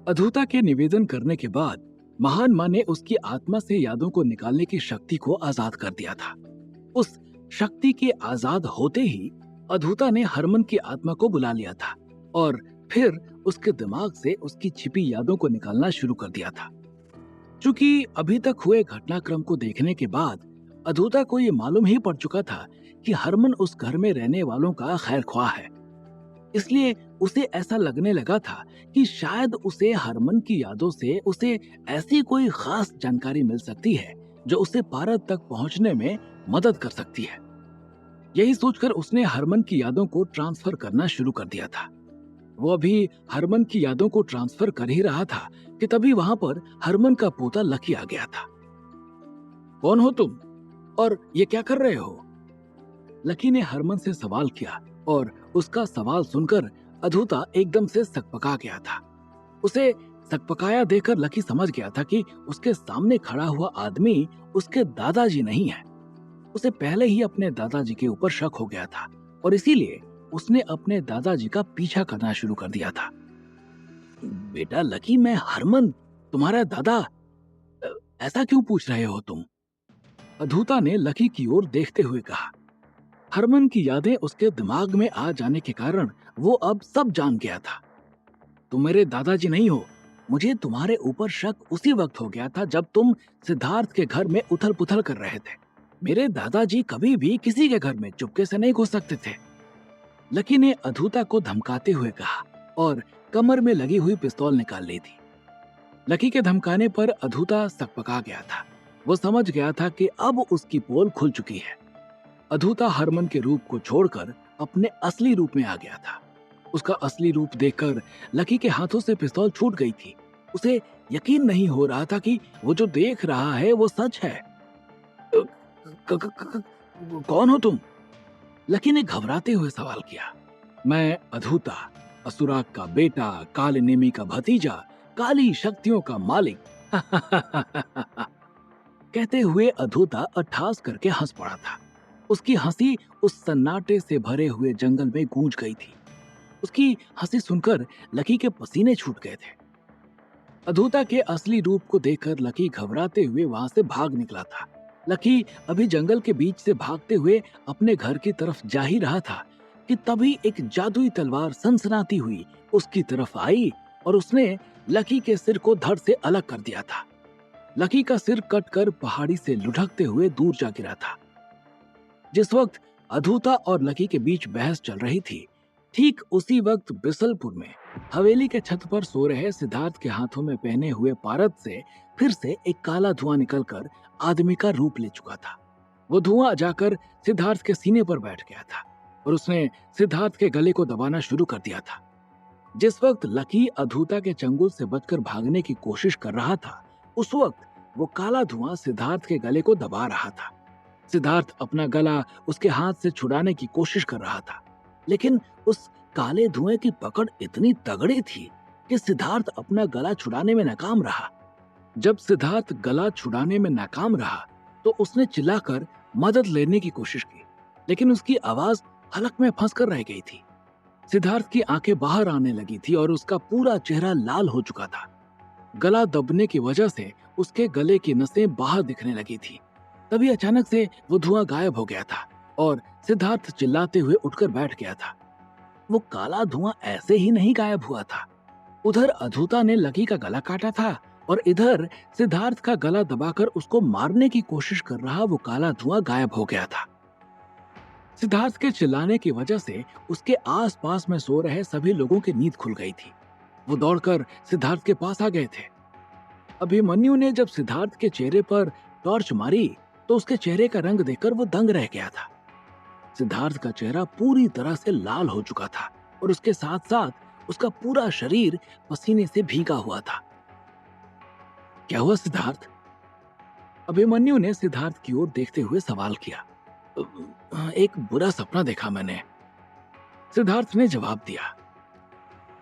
अधूता के निवेदन करने के बाद महान माँ ने उसकी आत्मा से यादों को निकालने की शक्ति को आजाद कर दिया था। उस शक्ति के आजाद होते ही अधूता ने हरमन की आत्मा को बुला लिया था और फिर उसके दिमाग से उसकी छिपी यादों को निकालना शुरू कर दिया था। चूंकि अभी तक हुए घटनाक्रम को देखने के बाद अधूता को ये मालूम ही पड़ चुका था कि हरमन उस घर में रहने वालों का खैर ख्वाह है, इसलिए उसे ऐसा लगने लगा था कि शायद उसे हरमन की यादों से उसे ऐसी कोई खास जानकारी मिल सकती है जो उसे पारद तक पहुंचने में मदद कर सकती है। यही सोचकर उसने हरमन की यादों को ट्रांसफर करना शुरू कर दिया था। वो अभी हरमन की यादों को ट्रांसफर कर ही रहा था कि तभी वहां पर हरमन का पोता लकी आ गया था। कौन हो तुम और ये क्या कर रहे हो? लकी ने हरमन से सवाल किया और उसका सवाल सुनकर अधूता एकदम से सकपका गया था। उसे सकपकाया देखकर लकी समझ गया था कि उसके सामने खड़ा हुआ आदमी उसके दादाजी नहीं है। उसे पहले ही अपने दादाजी के ऊपर शक हो गया था और इसीलिए उसने अपने दादाजी का पीछा करना शुरू कर दिया था। बेटा लकी, मैं हरमन, तुम्हारा दादा। अ, ऐसा क्यों पूछ रहे हो तुम? अधूता ने लकी की ओर देखते हुए कहा। हरमन की यादें उसके दिमाग में आ जाने के कारण वो अब सब जान गया था। तुम मेरे दादाजी नहीं हो। मुझे तुम्हारे ऊपर शक उसी वक्त हो गया था जब तुम सिद्धार्थ के घर में उथल पुथल कर रहे थे। मेरे दादाजी कभी भी किसी के घर में चुपके से नहीं घुस सकते थे। लकी ने अधूता को धमकाते हुए कहा और कमर में लगी हुई पिस्तौल निकाल ली थी। लकी के धमकाने पर अधूता सकपका गया था। वो समझ गया था कि अब उसकी पोल खुल चुकी है। अधूता हरमन के रूप को छोड़कर अपने असली रूप में आ गया था। उसका असली रूप देखकर लकी के हाथों से पिस्तौल छूट गई थी। उसे यकीन नहीं हो रहा था कि वो जो देख रहा है वो सच है। क- कौन हो तुम? लकी ने घबराते हुए सवाल किया। मैं अधूता, असुराग का बेटा, काले नेमी का भतीजा, काली शक्तियों का मालिक। कहते हुए अधूता अट्ठास करके हंस पड़ा था। उसकी हंसी उस सन्नाटे से भरे हुए जंगल में गूंज गई थी। उसकी हंसी सुनकर लकी के पसीने छूट गए थे। अधूता के असली रूप को देखकर लकी घबराते हुए वहां से भाग निकला था। लकी अभी जंगल के बीच से भागते हुए अपने घर की तरफ जा ही रहा था कि तभी एक जादुई तलवार सनसनाती हुई उसकी तरफ आई और उसने लकी के सिर को धड़ से अलग कर दिया था। लकी का सिर कटकर पहाड़ी से लुढ़कते हुए दूर जा गिरा था। जिस वक्त अधूता और लकी के बीच बहस चल रही थी, ठीक उसी वक्त बिसलपुर में हवेली के छत पर सो रहे सिद्धार्थ के हाथों में पहने हुए पारद से फिर से एक काला धुआं निकलकर आदमी का रूप ले चुका था। वो धुआं जाकर सिद्धार्थ के सीने पर बैठ गया था और उसने सिद्धार्थ के गले को दबाना शुरू कर दिया था। जिस वक्त लकी अधूता के चंगुल से बचकर भागने की कोशिश कर रहा था, उस वक्त वो काला धुआं सिद्धार्थ के गले को दबा रहा था। सिद्धार्थ अपना गला उसके हाथ से छुड़ाने की कोशिश कर रहा था, लेकिन उस काले धुएं की पकड़ इतनी तगड़ी थी कि सिद्धार्थ अपना गला छुड़ाने में नाकाम रहा। जब सिद्धार्थ गला छुड़ाने में नाकाम रहा, तो उसने चिल्लाकर मदद लेने की कोशिश की, लेकिन उसकी आवाज हलक में फंसकर रह गई थी। सिद्धार्थ की आंखें बाहर आने लगी थी और उसका पूरा चेहरा लाल हो चुका था। गला दबने की वजह से उसके गले की नसें बाहर दिखने लगी थी। तभी अचानक से वो धुआं गायब हो गया था और सिद्धार्थ चिल्लाते हुए उठकर बैठ गया था। वो काला धुआं ऐसे ही नहीं गायब हुआ था। उधर अधूता ने लकी का गला काटा था और इधर सिद्धार्थ का गला दबाकर उसको मारने की कोशिश कर रहा वो काला धुआं गायब हो गया था। सिद्धार्थ के चिल्लाने की वजह से उसके आसपास में सो रहे सभी लोगों की नींद खुल गई थी। वो दौड़कर सिद्धार्थ के पास आ गए थे। अभिमन्यु ने जब सिद्धार्थ के चेहरे पर टॉर्च मारी तो उसके चेहरे का रंग देखकर वो दंग रह गया था। सिद्धार्थ का चेहरा पूरी तरह से लाल हो चुका था और उसके साथ साथ उसका पूरा शरीर पसीने से भीगा हुआ था। क्या हुआ सिद्धार्थ? अभिमन्यु ने सिद्धार्थ की ओर देखते हुए सवाल किया। एक बुरा सपना देखा मैंने, सिद्धार्थ ने जवाब दिया।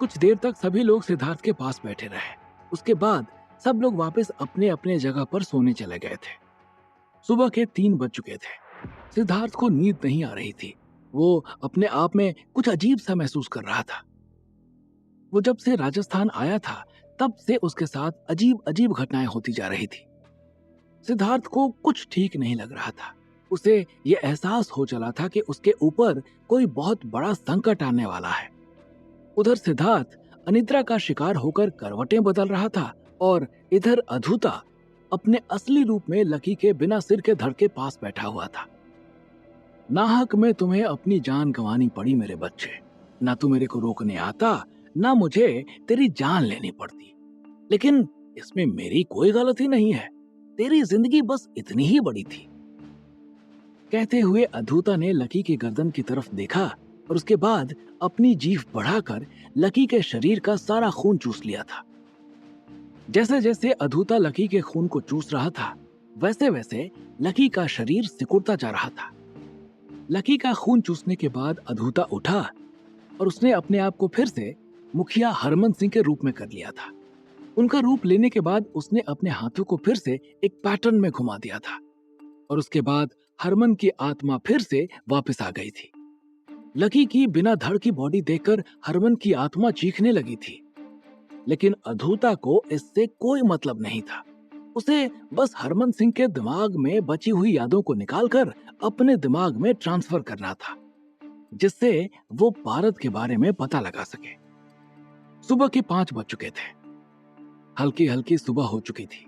कुछ देर तक सभी लोग सिद्धार्थ के पास बैठे रहे। उसके बाद सब लोग वापस अपने अपने जगह पर सोने चले गए थे। सुबह के 3 बज चुके थे। सिद्धार्थ को नींद नहीं आ रही थी। वो अपने आप में कुछ अजीब सा महसूस कर रहा था। वो जब से राजस्थान आया था तब से उसके साथ अजीब अजीब घटनाएं होती जा रही थी। सिद्धार्थ को कुछ ठीक नहीं लग रहा था। उसे यह एहसास हो चला था कि उसके ऊपर कोई बहुत बड़ा संकट आने वाला है। उधर सिद्धार्थ अनिद्रा का शिकार होकर करवटें बदल रहा था और इधर अधूता अपने असली रूप में लकी के बिना सिर के धड़ के पास बैठा हुआ था। नाहक में तुम्हें अपनी जान गंवानी पड़ी मेरे बच्चे। ना तू मेरे को रोकने आता, ना मुझे तेरी जान लेनी पड़ती। लेकिन इसमें मेरी कोई गलती नहीं है। तेरी जिंदगी बस इतनी ही बड़ी थी। कहते हुए अधूता ने लकी की गर्दन की तरफ देखा और उसके बाद अपनी जीभ बढ़ाकर लकी के शरीर का सारा खून चूस लिया था। जैसे जैसे अधूता लकी के खून को चूस रहा था, वैसे वैसे लकी का शरीर सिकुड़ता जा रहा था। लकी का खून चूसने के बाद अधूता उठा और उसने अपने आप को फिर से मुखिया हरमन सिंह के रूप में कर लिया था। उनका रूप लेने के बाद उसने अपने हाथों को फिर से एक पैटर्न में घुमा दिया था और उसके बाद हरमन की आत्मा फिर से वापस आ गई थी। लकी की बिना धड़ की बॉडी देखकर हरमन की आत्मा चीखने लगी थी, लेकिन अधूता को इससे कोई मतलब नहीं था। उसे बस हरमन सिंह के दिमाग में बची हुई यादों को निकालकर अपने दिमाग में ट्रांसफर करना था, जिससे वो पारद के बारे में पता लगा सके। सुबह के 5 बज चुके थे। हल्की हल्की सुबह हो चुकी थी।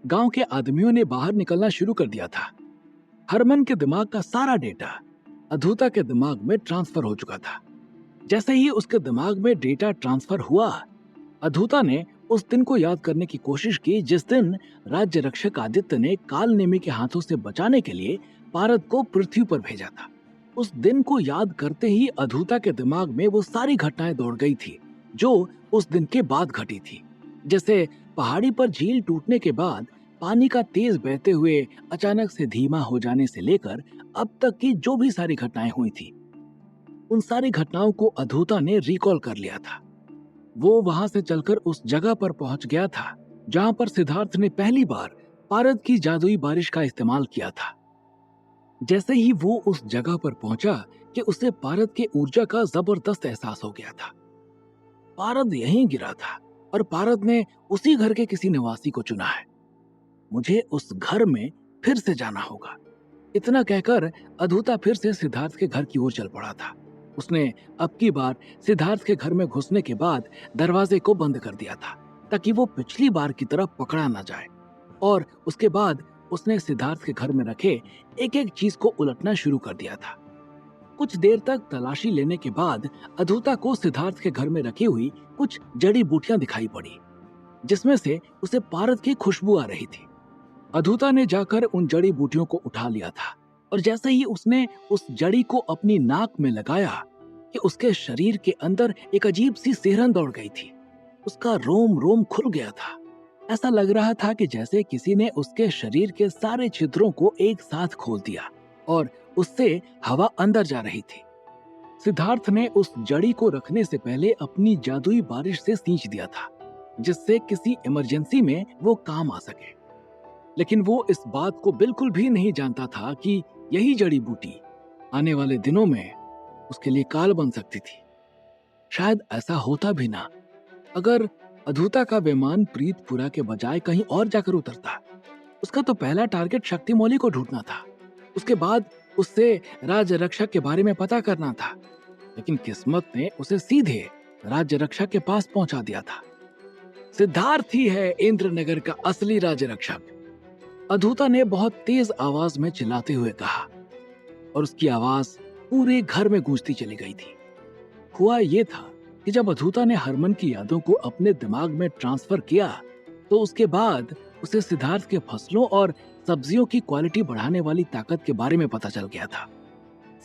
गांव के आदमियों ने बाहर निकलना शुरू कर दिया था। हरमन के दिमाग का सारा डेटा अधूता के दिमाग में ट्रांसफर हो चुका था। जैसे ही उसके दिमाग में डेटा ट्रांसफर हुआ, अधूता ने उस दिन को याद करने की कोशिश की जिस दिन राज्य रक्षक आदित्य ने कालनेमी के हाथों से बचाने के लिए पारद को पृथ्वी पर भेजा था। उस दिन को याद करते ही अधूता के दिमाग में वो सारी घटनाएं दौड़ गई थी जो उस दिन के बाद घटी थी। जैसे पहाड़ी पर झील टूटने के बाद पानी का तेज बहते हुए अचानक से धीमा हो जाने से लेकर अब तक की जो भी सारी घटनाएं हुई थी, उन सारी घटनाओं को अधूता ने रिकॉल कर लिया था। वो वहां से चलकर उस जगह पर पहुंच गया था जहां पर सिद्धार्थ ने पहली बार पारद की जादुई बारिश का इस्तेमाल किया था। जैसे ही वो उस जगह पर पहुंचा कि उसे पारद के ऊर्जा का जबरदस्त एहसास हो गया था। पारद यहीं गिरा था और पारद ने उसी घर के किसी निवासी को चुना है। मुझे उस घर में फिर से जाना होगा। इतना कहकर अधूता फिर से सिद्धार्थ के घर की ओर चल पड़ा था। उसने अब की बार सिद्धार्थ के घर में घुसने के बाद दरवाजे को बंद कर दिया था ताकि वो पिछली बार की तरह पकड़ा ना जाए, और उसके बाद उसने सिद्धार्थ के घर में रखे एक एक चीज को उलटना शुरू कर दिया था। कुछ देर तक तलाशी लेने के बाद अधूता को सिद्धार्थ के घर में रखी हुई कुछ जड़ी बूटियां दिखाई पड़ी जिसमें से उसे पारद की खुशबू आ रही थी। अधूता ने जाकर उन जड़ी बूटियों को उठा लिया था और जैसे ही उसने उस जड़ी को अपनी नाक में लगाया कि उसके शरीर के अंदर एक अजीब सी सिहरन दौड़ गई थी। उसका रोम रोम खुल गया था। ऐसा लग रहा था कि जैसे किसी ने उसके शरीर के सारे छिद्रों को एक साथ खोल दिया और उससे हवा अंदर जा रही थी। सिद्धार्थ ने उस जड़ी को रखने से पहले अपनी जादुई बारिश से सींच दिया था जिससे किसी इमरजेंसी में वो काम आ सके, लेकिन वो इस बात को बिल्कुल भी नहीं जानता था कि यही जड़ी बूटी आने वाले दिनों में उसके लिए काल बन सकती थी। शायद ऐसा होता भी ना अगर अधूता का विमान प्रीतपुरा के बजाय कहीं और जाकर उतरता। उसका तो पहला टारगेट शक्तिमौली को ढूंढना था। उसके बाद उससे राज्य रक्षक के बारे में पता करना था, लेकिन किस्मत ने उसे सीधे राज्य रक्षक के पास पहुंचा दिया था। सिद्धार्थ ही है इंद्रनगर का असली राज्य रक्षक, अधूता ने बहुत तेज आवाज में चिल्लाते हुए कहा और उसकी आवाज पूरे घर में गूंजती चली गई थी। हुआ ये था कि जब अधूता ने हरमन की यादों को अपने दिमाग में ट्रांसफर किया तो उसके बाद उसे सिद्धार्थ के फसलों और सब्जियों की क्वालिटी बढ़ाने वाली ताकत के बारे में पता चल गया था।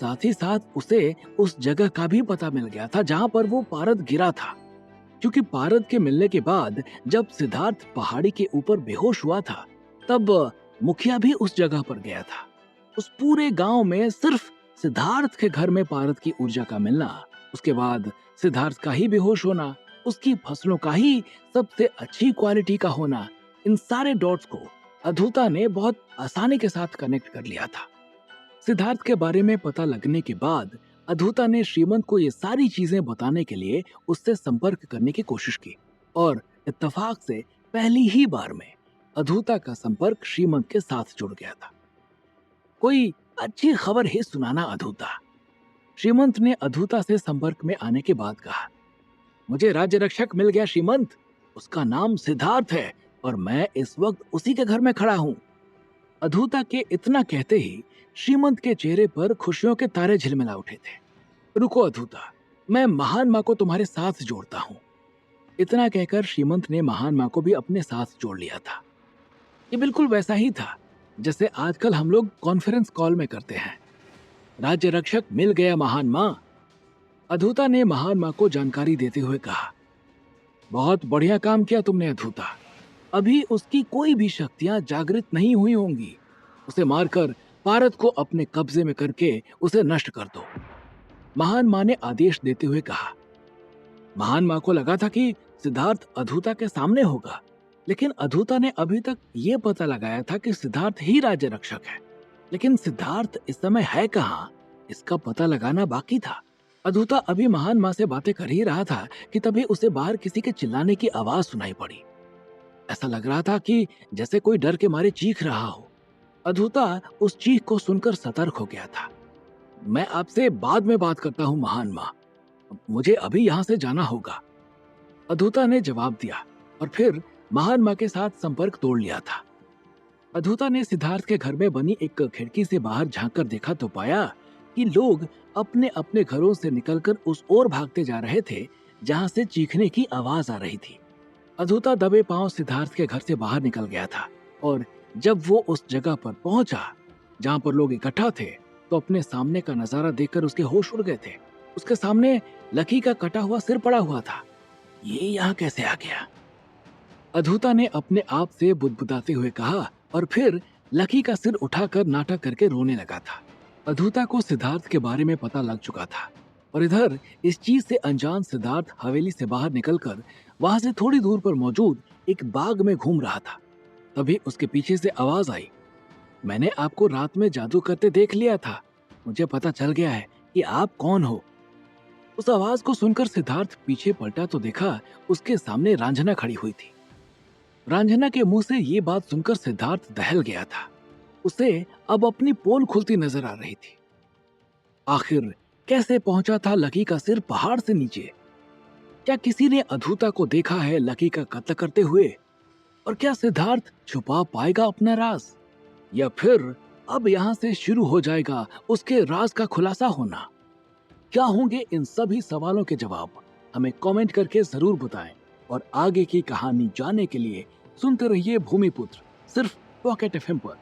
साथ ही साथ उसे उस जगह का भी पता मिल गया था जहां पर वो पारद गिरा था, क्योंकि पारद के मिलने के बाद जब सिद्धार्थ पहाड़ी के ऊपर बेहोश हुआ था तब मुखिया भी उस जगह पर गया था। उस पूरे गांव में सिर्फ सिद्धार्थ के घर में पारद की ऊर्जा का मिलना, उसके बाद सिद्धार्थ का ही बेहोश होना, उसकी फसलों का ही सबसे अच्छी क्वालिटी का होना, इन सारे डॉट्स को अधूता ने बहुत आसानी के साथ कनेक्ट कर लिया था। सिद्धार्थ के बारे में पता लगने के बाद अधूता ने श्रीमंत को ये सारी चीजें बताने के लिए उससे संपर्क करने की कोशिश की और इत्तेफाक से पहली ही बार में अधूता का संपर्क श्रीमंत के साथ जुड़ गया था। कोई अच्छी खबर ही सुनाना अधूता। श्रीमंत ने अधूता से संपर्क में आने के बाद कहा, मुझे राज्य रक्षक मिल गया श्रीमंत। उसका नाम सिद्धार्थ है और मैं इस वक्त उसी के घर में खड़ा हूँ। अधूता के इतना कहते ही श्रीमंत के चेहरे पर खुशियों के तारे झिलमिला उठे थे। रुको अधूता, मैं महान माँ को तुम्हारे साथ जोड़ता हूँ। इतना कहकर श्रीमंत ने महान माँ को भी अपने साथ जोड़ लिया था। ये बिल्कुल वैसा ही था जैसे आजकल हम लोग कॉन्फ्रेंस कॉल में करते हैं। राज्य रक्षक मिल गया महान माँ। अधूता ने महान माँ को जानकारी देते हुए कहा, बहुत बढ़िया काम किया तुमने अधूता। अभी उसकी कोई भी शक्तियां जागृत नहीं हुई होंगी। उसे मारकर पारद को अपने कब्जे में करके उसे नष्ट कर दो। महान माँ ने आदेश देते हुए कहा। महान माँ को लगा था कि सिद्धार्थ अधूता के सामने होगा, लेकिन अधूता ने अभी तक ये पता लगाया था कि सिद्धार्थ ही राज्य रक्षक है। लेकिन सिद्धार्थ इस समय है कहाँ, इसका पता लगाना बाकी था। अधूता अभी महान माँ से बातें कर ही रहा था कि तभी उसे बाहर किसी के चिल्लाने की आवाज सुनाई पड़ी। ऐसा लग रहा था कि जैसे कोई डर के मारे चीख रहा हो। अधूता उस चीख को सुनकर सतर्क हो गया था। मैं आपसे बाद में बात करता हूँ महान माँ, मुझे अभी यहाँ से जाना होगा। अधूता ने जवाब दिया और फिर महान माँ के साथ संपर्क तोड़ लिया था। अधूता ने सिद्धार्थ के घर में बनी एक खिड़की से बाहर झांककर देखा तो पाया कि लोग अपने अपने घरों से निकलकर उस ओर भागते जा रहे थे जहां से चीखने की आवाज आ रही थी। अधूता दबे पांव सिद्धार्थ के घर से बाहर निकल गया था और जब वो उस जगह पर पहुंचा जहां पर लोग इकट्ठा थे तो अपने सामने का नजारा देखकर उसके होश उड़ गए थे। उसके सामने लकी का कटा हुआ सिर पड़ा हुआ था। ये यहाँ कैसे आ गया? अधूता ने अपने आप से बुदबुदाते हुए कहा और फिर लकी का सिर उठाकर नाटक करके रोने लगा था। अधूता को सिद्धार्थ के बारे में पता लग चुका था और इधर इस चीज से अनजान सिद्धार्थ हवेली से बाहर निकलकर वहां से थोड़ी दूर पर मौजूद एक बाग में घूम रहा था। तभी उसके पीछे से आवाज आई, मैंने आपको रात में जादू करते देख लिया था। मुझे पता चल गया है कि आप कौन हो। उस आवाज को सुनकर सिद्धार्थ पीछे पलटा तो देखा उसके सामने रांझना खड़ी हुई थी। रांझना के मुंह से ये बात सुनकर सिद्धार्थ दहल गया था। उसे अब अपनी पोल खुलती नजर आ रही थी। आखिर कैसे पहुंचा था लकी का सिर पहाड़ से नीचे? क्या किसी ने अधूता को देखा है लकी का कत्ल करते हुए? और क्या सिद्धार्थ छुपा पाएगा अपना राज, या फिर अब यहां से शुरू हो जाएगा उसके राज का खुलासा होना? क्या होंगे इन सभी सवालों के जवाब? हमें कमेंट करके जरूर बताएं और आगे की कहानी जानने के लिए सुनते रहिए भूमिपुत्र, सिर्फ पॉकेट एफएम पर।